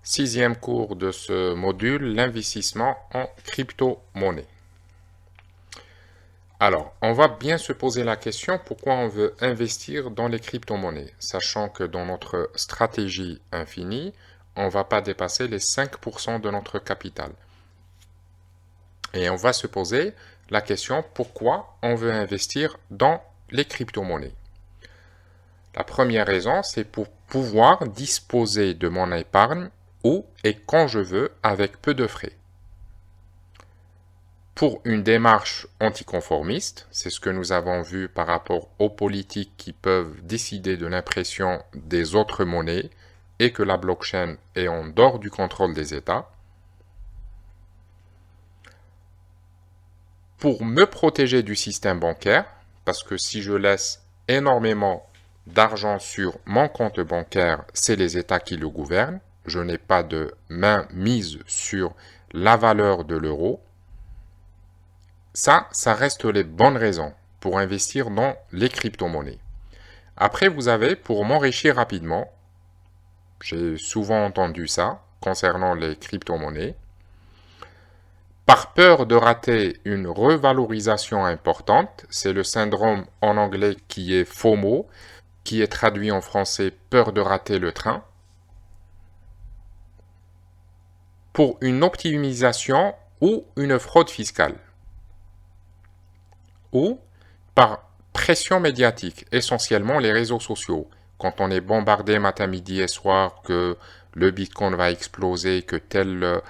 Sixième cours de ce module, l'investissement en crypto-monnaie. Alors, on va bien se poser la question pourquoi on veut investir dans les crypto-monnaies, sachant que dans notre stratégie infinie, on ne va pas dépasser les 5% de notre capital. Et on va se poser la question pourquoi on veut investir dans les crypto-monnaies. La première raison, c'est pour pouvoir disposer de mon épargne où et quand je veux avec peu de frais. Pour une démarche anticonformiste, c'est ce que nous avons vu par rapport aux politiques qui peuvent décider de l'impression des autres monnaies et que la blockchain est en dehors du contrôle des États. Pour me protéger du système bancaire, parce que si je laisse énormément d'argent sur mon compte bancaire, c'est les États qui le gouvernent. Je n'ai pas de main mise sur la valeur de l'euro. Ça reste les bonnes raisons pour investir dans les crypto-monnaies. Après, vous avez pour m'enrichir rapidement, j'ai souvent entendu ça concernant les crypto-monnaies, par peur de rater une revalorisation importante, c'est le syndrome en anglais qui est FOMO, qui est traduit en français peur de rater le train, pour une optimisation ou une fraude fiscale, ou par pression médiatique, essentiellement les réseaux sociaux. Quand on est bombardé matin, midi et soir que le Bitcoin va exploser, que telle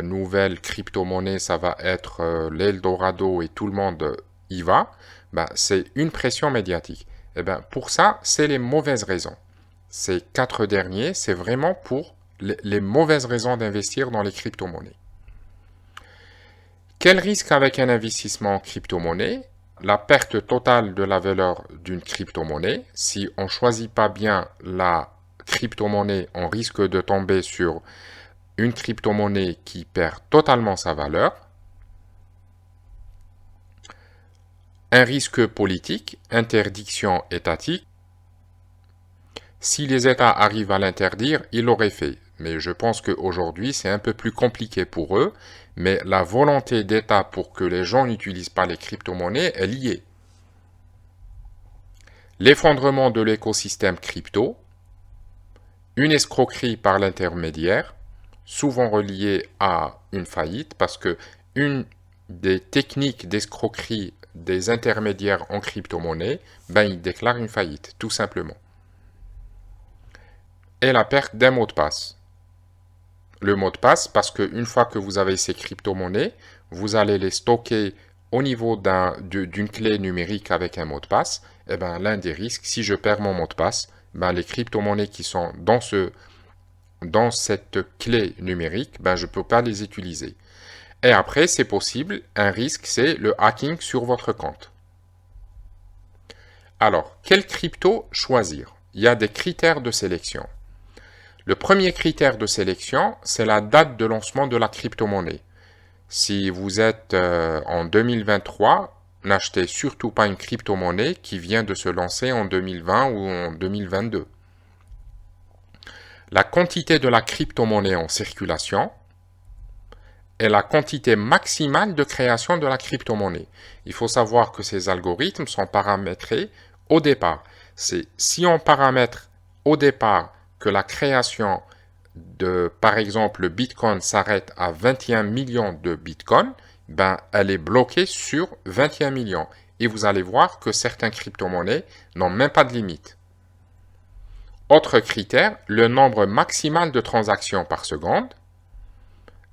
nouvelle crypto-monnaie, ça va être l'Eldorado et tout le monde y va, ben, c'est une pression médiatique. Et ben, pour ça, c'est les mauvaises raisons. Ces quatre derniers, c'est vraiment pour les mauvaises raisons d'investir dans les crypto-monnaies. Quel risque avec un investissement en crypto-monnaie? La perte totale de la valeur d'une crypto-monnaie. Si on ne choisit pas bien la crypto-monnaie, on risque de tomber sur une crypto-monnaie qui perd totalement sa valeur. Un risque politique, interdiction étatique. Si les États arrivent à l'interdire, ils l'auraient fait. Mais je pense qu'aujourd'hui, c'est un peu plus compliqué pour eux. Mais la volonté d'État pour que les gens n'utilisent pas les crypto-monnaies, elle y est. L'effondrement de l'écosystème crypto, une escroquerie par l'intermédiaire, souvent reliée à une faillite, parce que une des techniques d'escroquerie des intermédiaires en crypto-monnaie, ben, ils déclarent une faillite, tout simplement. Et la perte d'un mot de passe. Le mot de passe, parce qu'une fois que vous avez ces crypto-monnaies, vous allez les stocker au niveau d'une clé numérique avec un mot de passe. Et ben, l'un des risques, si je perds mon mot de passe, ben, les crypto-monnaies qui sont dans cette clé numérique, ben, je ne peux pas les utiliser. Et après, c'est possible, un risque, c'est le hacking sur votre compte. Alors, quel crypto choisir? Il y a des critères de sélection. Le premier critère de sélection, c'est la date de lancement de la crypto-monnaie. Si vous êtes en 2023, n'achetez surtout pas une crypto-monnaie qui vient de se lancer en 2020 ou en 2022. La quantité de la crypto-monnaie en circulation est la quantité maximale de création de la crypto-monnaie. Il faut savoir que ces algorithmes sont paramétrés au départ. Si on paramètre au départ que la création de, par exemple, le Bitcoin s'arrête à 21 millions de Bitcoin, ben, elle est bloquée sur 21 millions. Et vous allez voir que certaines crypto-monnaies n'ont même pas de limite. Autre critère, le nombre maximal de transactions par seconde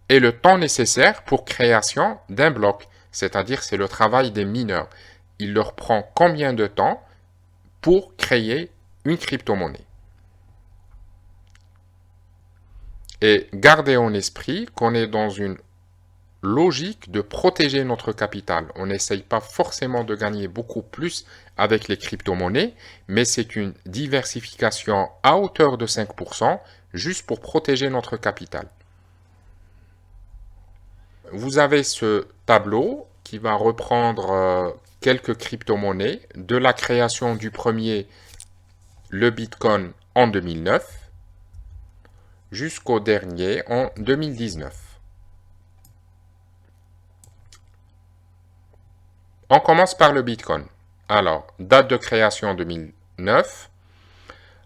et le temps nécessaire pour création d'un bloc, c'est-à-dire c'est le travail des mineurs. Il leur prend combien de temps pour créer une crypto-monnaie. Et gardez en esprit qu'on est dans une logique de protéger notre capital. On n'essaye pas forcément de gagner beaucoup plus avec les crypto-monnaies, mais c'est une diversification à hauteur de 5%, juste pour protéger notre capital. Vous avez ce tableau qui va reprendre quelques crypto-monnaies de la création du premier, le Bitcoin, en 2009, jusqu'au dernier en 2019. On commence par le Bitcoin. Alors, date de création 2009,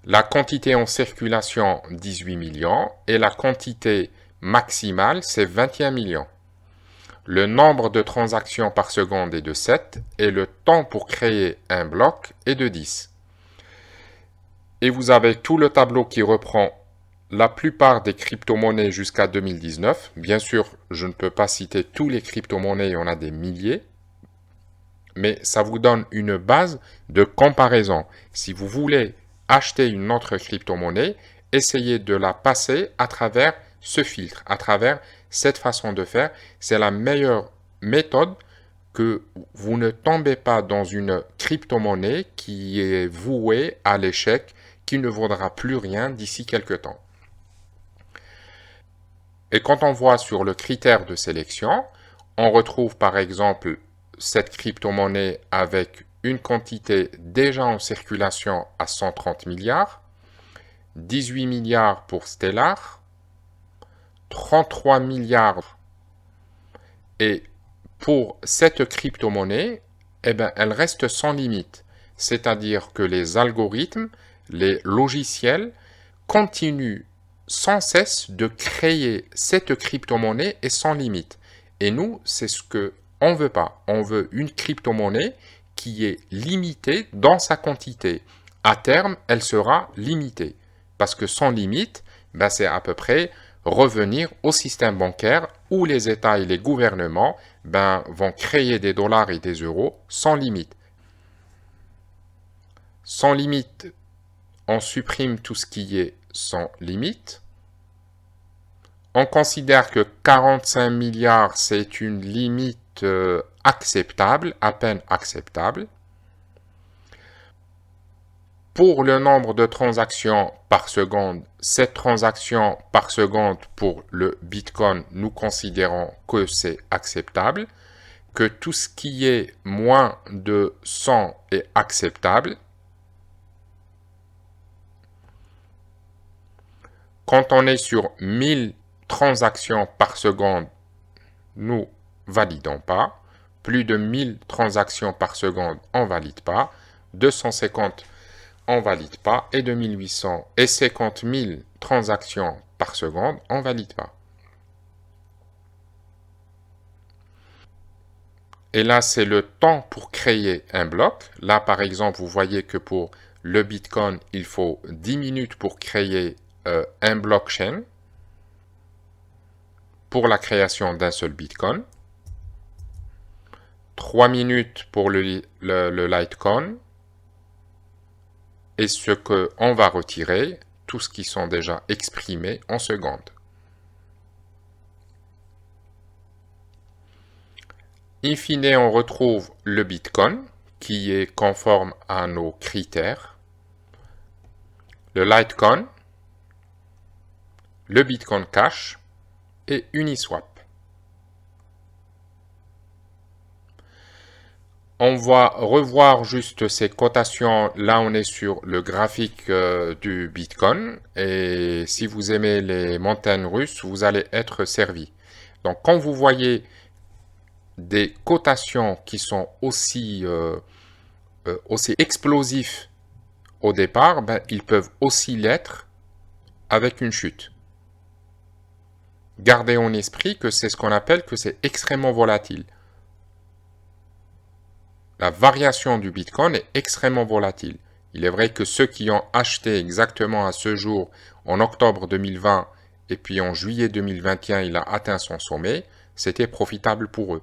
la quantité en circulation 18 millions et la quantité maximale c'est 21 millions. Le nombre de transactions par seconde est de 7 et le temps pour créer un bloc est de 10. Et vous avez tout le tableau qui reprend la plupart des crypto-monnaies jusqu'à 2019. Bien sûr, je ne peux pas citer tous les crypto-monnaies, il y en a des milliers. Mais ça vous donne une base de comparaison. Si vous voulez acheter une autre crypto-monnaie, essayez de la passer à travers ce filtre, à travers cette façon de faire. C'est la meilleure méthode que vous ne tombez pas dans une crypto-monnaie qui est vouée à l'échec, qui ne vaudra plus rien d'ici quelques temps. Et quand on voit sur le critère de sélection, on retrouve par exemple cette crypto-monnaie avec une quantité déjà en circulation à 130 milliards, 18 milliards pour Stellar, 33 milliards. Et pour cette crypto-monnaie, eh ben, elle reste sans limite. C'est-à-dire que les algorithmes, les logiciels continuent sans cesse de créer cette crypto-monnaie et sans limite. Et nous, c'est ce que on veut pas. On veut une crypto-monnaie qui est limitée dans sa quantité. À terme, elle sera limitée. Parce que sans limite, ben, c'est à peu près revenir au système bancaire où les États et les gouvernements ben, vont créer des dollars et des euros sans limite. Sans limite, on supprime tout ce qui est sans limite. On considère que 45 milliards, c'est une limite acceptable, à peine acceptable. Pour le nombre de transactions par seconde, 7 transactions par seconde pour le Bitcoin, nous considérons que c'est acceptable, que tout ce qui est moins de 100 est acceptable. Quand on est sur 1000 transactions par seconde, nous validons pas. Plus de 1000 transactions par seconde, on valide pas. 250, on valide pas. Et 2800 et 50 000 transactions par seconde, on valide pas. Et là, c'est le temps pour créer un bloc. Là, par exemple, vous voyez que pour le Bitcoin, il faut 10 minutes pour créer un blockchain pour la création d'un seul Bitcoin. 3 minutes pour le Litecoin. Et ce qu'on va retirer, tout ce qui sont déjà exprimés en secondes. In fine, on retrouve le Bitcoin qui est conforme à nos critères, le Litecoin, le Bitcoin Cash et Uniswap. On va revoir juste ces cotations. Là, on est sur le graphique du Bitcoin. Et si vous aimez les montagnes russes, vous allez être servi. Donc, quand vous voyez des cotations qui sont aussi explosifs au départ, ben, ils peuvent aussi l'être avec une chute. Gardez en esprit que c'est ce qu'on appelle que c'est extrêmement volatile. La variation du Bitcoin est extrêmement volatile. Il est vrai que ceux qui ont acheté exactement à ce jour, en octobre 2020, et puis en juillet 2021, il a atteint son sommet, c'était profitable pour eux.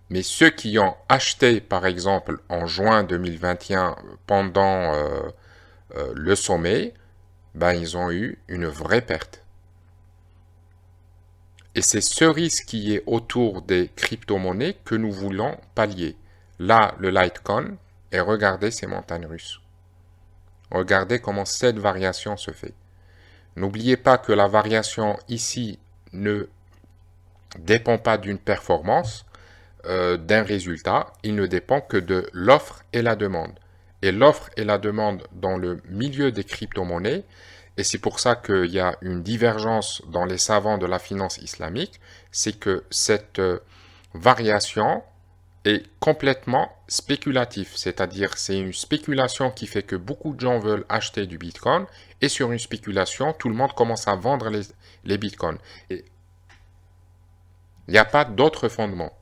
Mais ceux qui ont acheté, par exemple, en juin 2021, pendant le sommet, ben, ils ont eu une vraie perte. Et c'est ce risque qui est autour des crypto-monnaies que nous voulons pallier. Là, le Litecoin, et regardez ces montagnes russes. Regardez comment cette variation se fait. N'oubliez pas que la variation ici ne dépend pas d'une performance, d'un résultat. Il ne dépend que de l'offre et la demande. et l'offre et la demande dans le milieu des crypto-monnaies, et c'est pour ça qu'il y a une divergence dans les savants de la finance islamique, c'est que cette variation est complètement spéculative, c'est-à-dire c'est une spéculation qui fait que beaucoup de gens veulent acheter du Bitcoin, et sur une spéculation, tout le monde commence à vendre les Bitcoins. Et il n'y a pas d'autre fondement.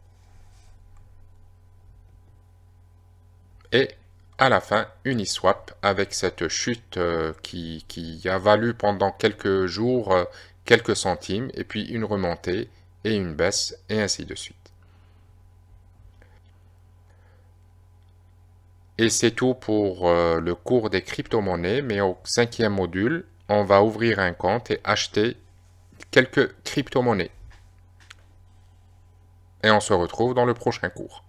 Et à la fin, Uniswap, avec cette chute qui a valu pendant quelques jours quelques centimes, et puis une remontée et une baisse, et ainsi de suite. Et c'est tout pour le cours des crypto-monnaies, mais au 5e module, on va ouvrir un compte et acheter quelques crypto-monnaies. Et on se retrouve dans le prochain cours.